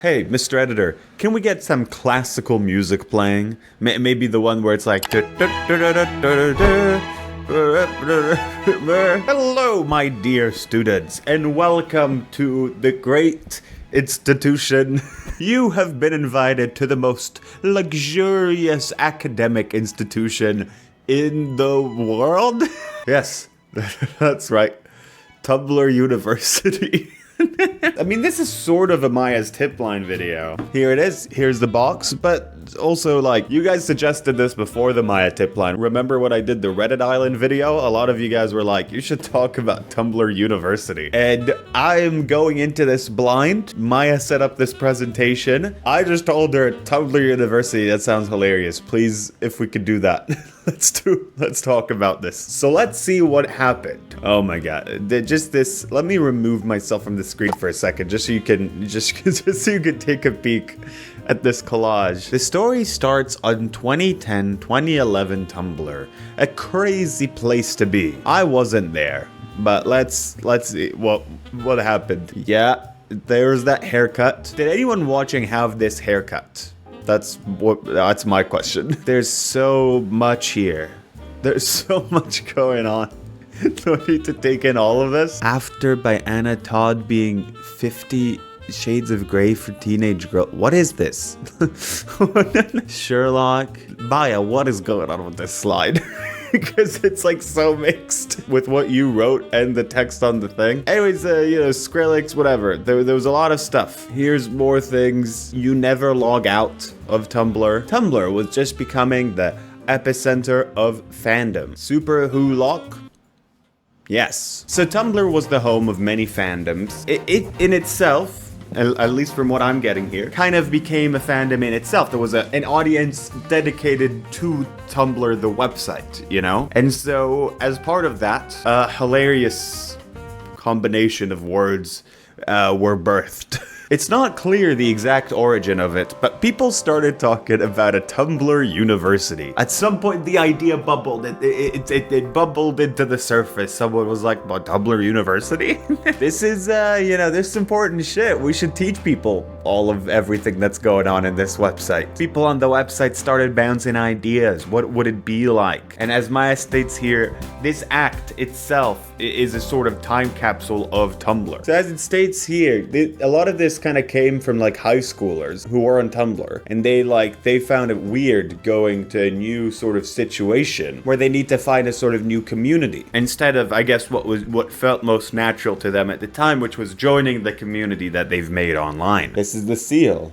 Hey, Mr. Editor, can we get some classical music playing? Maybe the one where it's like... Hello, my dear students, and welcome to the great institution. You have been invited to the most luxurious academic institution in the world? Yes, that's right. Tumblr University. I mean, this is sort of a Maya's tip line video. Here it is, here's the box, but also, like, you guys suggested this before the Maya tip line. Remember when I did the Reddit Island video? A lot of you guys were like, you should talk about Tumblr University. And I'm going into this blind. Maya set up this presentation. I just told her, Tumblr University, that sounds hilarious. Please, if we could do that. Let's talk about this. So let's see what happened. Oh my god. Just this, let me remove myself from the screen for a second, just so you can, just so you can take a peek at this collage. The story starts on 2010-2011 Tumblr. A crazy place to be. I wasn't there, but let's see what happened. Yeah, there's that haircut. Did anyone watching have this haircut? That's my question. There's so much here. There's so much going on. Do I need to take in all of this? After by Anna Todd being 50 Shades of Grey for teenage girl. What is this? Sherlock. Maya, what is going on with this slide? Because it's like so mixed with what you wrote and the text on the thing. Anyways, you know, Skrillex, whatever. There was a lot of stuff. Here's more things. You never log out of Tumblr. Tumblr was just becoming the epicenter of fandom. Super Who Lock? Yes. So Tumblr was the home of many fandoms. It in itself, at least from what I'm getting here, kind of became a fandom in itself. There was an audience dedicated to Tumblr, the website, you know? And so, as part of that, a hilarious combination of words were birthed. It's not clear the exact origin of it, but people started talking about a Tumblr University. At some point, the idea bubbled. It bubbled into the surface. Someone was like, "What, Tumblr University?" This is, you know, this is important shit. We should teach people all of everything that's going on in this website. People on the website started bouncing ideas. What would it be like? And as Maya states here, this act itself is a sort of time capsule of Tumblr. So as it states here, a lot of this kind of came from like high schoolers who were on Tumblr, and they found it weird going to a new sort of situation where they need to find a sort of new community instead of, I guess, what felt most natural to them at the time, which was joining the community that they've made online. This is the seal.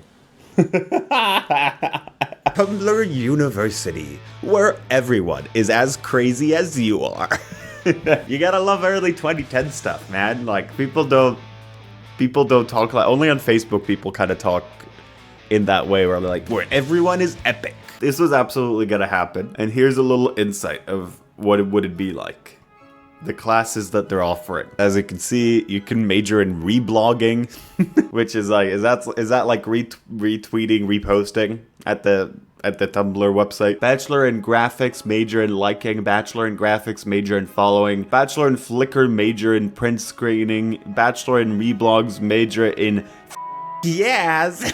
Tumblr University, where everyone is as crazy as you are. You gotta love early 2010 stuff, man. Like, people don't talk like, only on Facebook people kind of talk in that way where they're like, where everyone is epic. This was absolutely gonna happen. And here's a little insight of what it would be like. The classes that they're offering. As you can see, you can major in reblogging, which is like, is that like retweeting, reposting at the Tumblr website. Bachelor in graphics, major in liking. Bachelor in graphics, major in following. Bachelor in Flickr, major in print screening. Bachelor in reblogs, major in yes.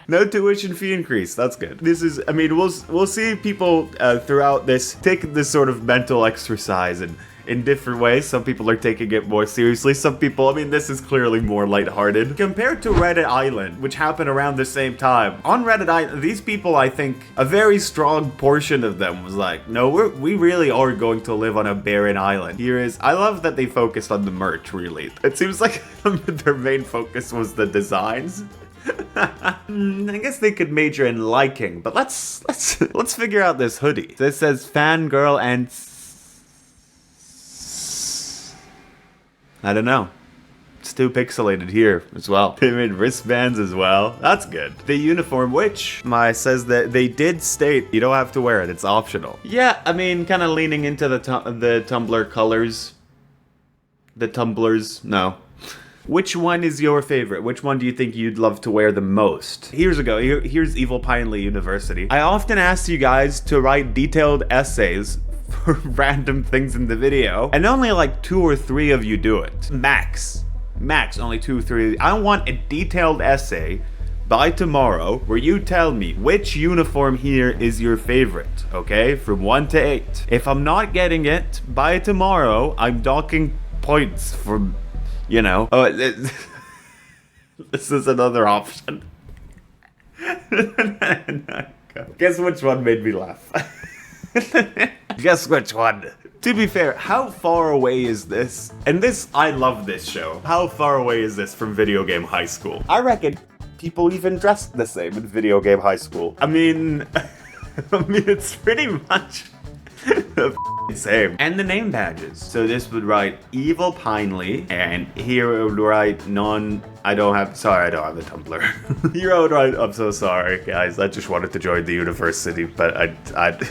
No tuition fee increase. That's good. This is, I mean, we'll see people throughout this take this sort of mental exercise and in different ways. Some people are taking it more seriously. Some people, I mean, this is clearly more lighthearted. Compared to Reddit Island, which happened around the same time, on Reddit Island, these people, I think, a very strong portion of them was like, no, we really are going to live on a barren island. I love that they focused on the merch, really. It seems like their main focus was the designs. I guess they could major in liking, but let's figure out this hoodie. This says fangirl and I don't know. It's too pixelated here as well. They made wristbands as well. That's good. The uniform, which Maya says that they did state you don't have to wear it. It's optional. Yeah, I mean, kind of leaning into the Tumblr colors. The Tumblrs, no. Which one is your favorite? Which one do you think you'd love to wear the most? Here's Evil Pinely University. I often ask you guys to write detailed essays for random things in the video, and only like 2 or 3 of you do it. Max. Max, only 2, 3. I want a detailed essay by tomorrow where you tell me which uniform here is your favorite, okay? From 1 to 8. If I'm not getting it by tomorrow, I'm docking points from, you know. Oh, this is another option. Guess which one made me laugh? Guess which one? To be fair, how far away is this? And this, I love this show. How far away is this from video game high school? I reckon people even dressed the same in video game high school. I mean, it's pretty much the same. And the name badges. So this would write Evil Pinely, and here it would write I don't have a Tumblr. Here I would write, I'm so sorry, guys. I just wanted to join the university, but I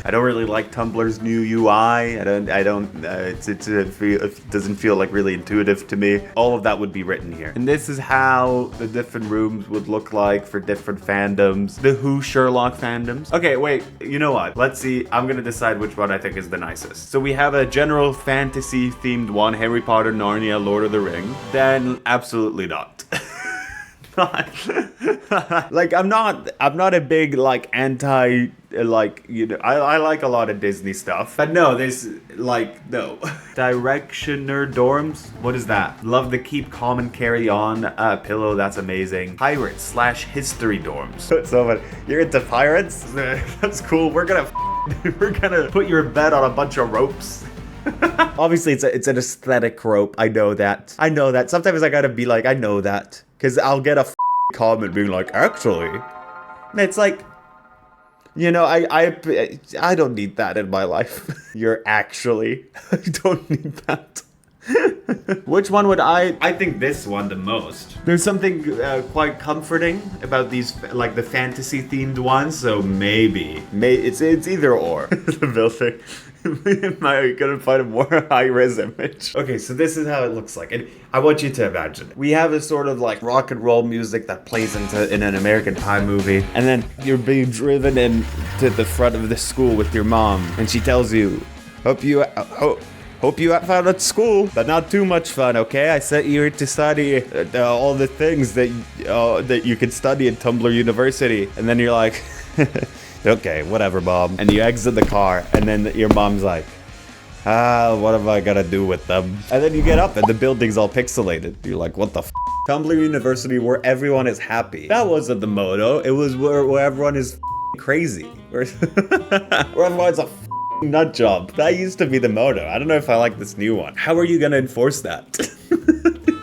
don't really like Tumblr's new UI. It doesn't feel like really intuitive to me. All of that would be written here. And this is how the different rooms would look like for different fandoms. The Who Sherlock fandoms. Okay, wait, you know what? Let's see. I'm gonna decide which one I think is the nicest. So we have a general fantasy themed one, Harry Potter, Narnia, Lord of the Ring. Then absolutely not. Like I'm not a big like anti like, you know, I like a lot of Disney stuff, but no, this like no. Directioner dorms, what is that? Love the keep calm and carry on pillow, that's amazing. Pirates / history dorms. So you're into pirates? That's cool. We're gonna put your bed on a bunch of ropes. Obviously it's an aesthetic rope. I know that. Sometimes I gotta be like, I know that, because I'll get a comment being like, actually, it's like, you know, I don't need that in my life. You're actually, I don't need that. Which one would I think this one the most. There's something quite comforting about these, like the fantasy themed ones, so maybe it's either or. The building. Am I gonna find a more high-res image? Okay, so this is how it looks like, and I want you to imagine it. We have a sort of like rock and roll music that plays in an American Pie movie, and then you're being driven into the front of the school with your mom, and she tells you, hope you have fun at school, but not too much fun, okay? I sent you here to study all the things that you can study at Tumblr University. And then you're like, okay, whatever, Mom. And you exit the car, and then your mom's like, what am I gonna do with them? And then you get up, and the building's all pixelated. You're like, what the f***? Tumblr University, where everyone is happy. That wasn't the motto. It was where everyone is crazy. Where everyone's a nut job. That used to be the motto. I don't know if I like this new one. How are you gonna enforce that?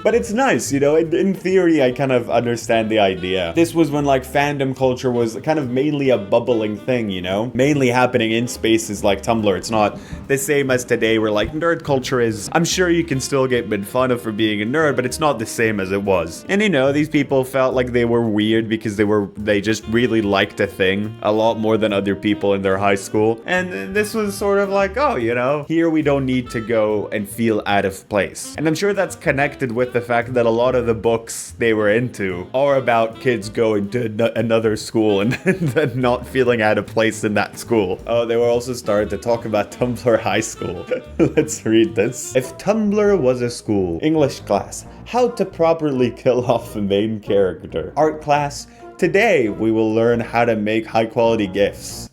But it's nice, you know, in theory, I kind of understand the idea. This was when, like, fandom culture was kind of mainly a bubbling thing, you know? Mainly happening in spaces like Tumblr. It's not the same as today where, like, nerd culture is. I'm sure you can still get made fun of for being a nerd, but it's not the same as it was. And, you know, these people felt like they were weird because they just really liked a thing a lot more than other people in their high school. And this was sort of like, oh, you know, here we don't need to go and feel out of place. And I'm sure that's connected with the fact that a lot of the books they were into are about kids going to another school and then not feeling out of place in that school. Oh, they were also starting to talk about Tumblr High School. Let's read this. If Tumblr was a school. English class. How to properly kill off the main character. Art class. Today we will learn how to make high quality GIFs.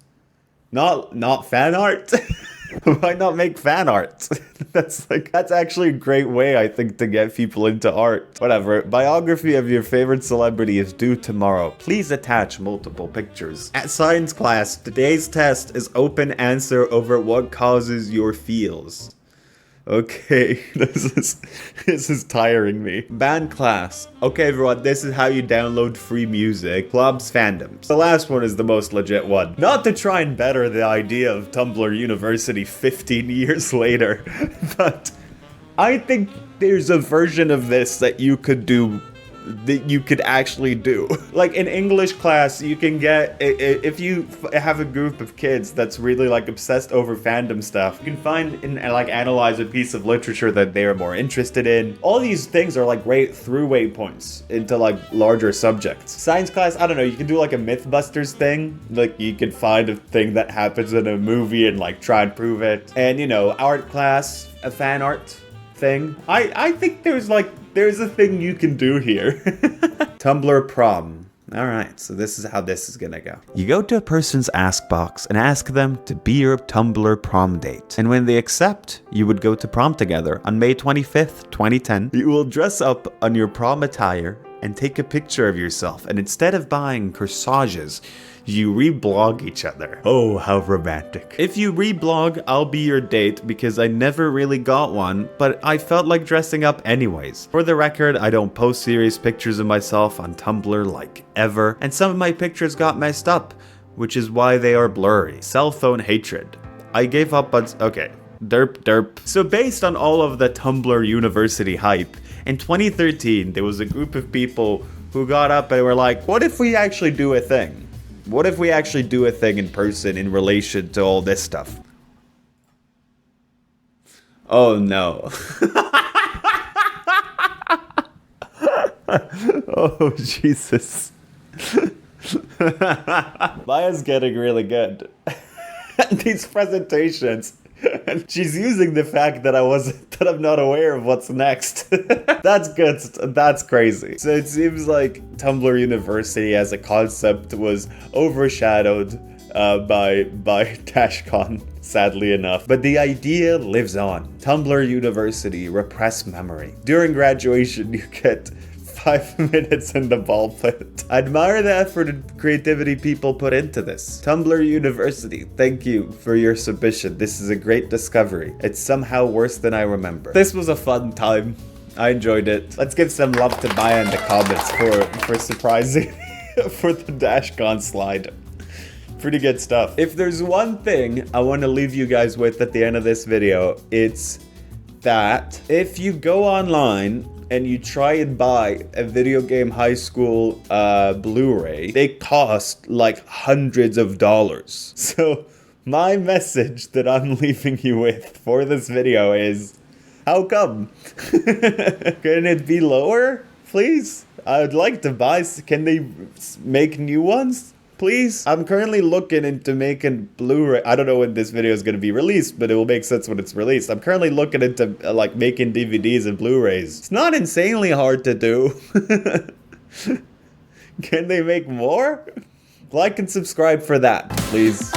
Not fan art? Why not make fan art? That's actually a great way, I think, to get people into art. Whatever. Biography of your favorite celebrity is due tomorrow. Please attach multiple pictures. At science class, today's test is open answer over what causes your feels. Okay, this is tiring me. Band class. Okay, everyone, this is how you download free music. Clubs fandoms. The last one is the most legit one. Not to try and better the idea of Tumblr University 15 years later, but I think there's a version of this that you could do, that you could actually do. Like in English class, you can get, if you have a group of kids that's really like obsessed over fandom stuff, you can find and like analyze a piece of literature that they are more interested in. All these things are like great throughway points into like larger subjects. Science class, I don't know, you can do like a Mythbusters thing. Like you could find a thing that happens in a movie and like try and prove it. And you know, art class, a fan art. thing. I think there's a thing you can do here. Tumblr prom. Alright, so this is how this is gonna go. You go to a person's ask box and ask them to be your Tumblr prom date. And when they accept, you would go to prom together on May 25th, 2010. You will dress up on your prom attire and take a picture of yourself. And instead of buying corsages, you reblog each other. Oh, how romantic. If you reblog, I'll be your date because I never really got one, but I felt like dressing up anyways. For the record, I don't post serious pictures of myself on Tumblr like ever, and some of my pictures got messed up, which is why they are blurry. Cell phone hatred. I gave up on... Okay. Derp. So based on all of the Tumblr University hype, in 2013, there was a group of people who got up and were like, what if we actually do a thing? What if we actually do a thing in person in relation to all this stuff? Oh no. Oh Jesus. Maya's getting really good at these presentations. And she's using the fact that I'm not aware of what's next. That's good. That's crazy. So it seems like Tumblr University as a concept was overshadowed by TashCon, sadly enough. But the idea lives on. Tumblr University, repress memory. During graduation, you get 5 minutes in the ball pit. I admire the effort and creativity people put into this. Tumblr University, thank you for your submission. This is a great discovery. It's somehow worse than I remember. This was a fun time. I enjoyed it. Let's give some love to Maya in the comments for surprising for the DashCon slide. Pretty good stuff. If there's one thing I want to leave you guys with at the end of this video, it's that if you go online and you try and buy a video game high school Blu-ray, they cost like hundreds of dollars. So my message that I'm leaving you with for this video is, how come? Can it be lower, please? I would like to buy. Can they make new ones? Please? I'm currently looking into making Blu-ray. I don't know when this video is going to be released, but it will make sense when it's released. I'm currently looking into like making DVDs and Blu-rays. It's not insanely hard to do. Can they make more? Like and subscribe for that, please.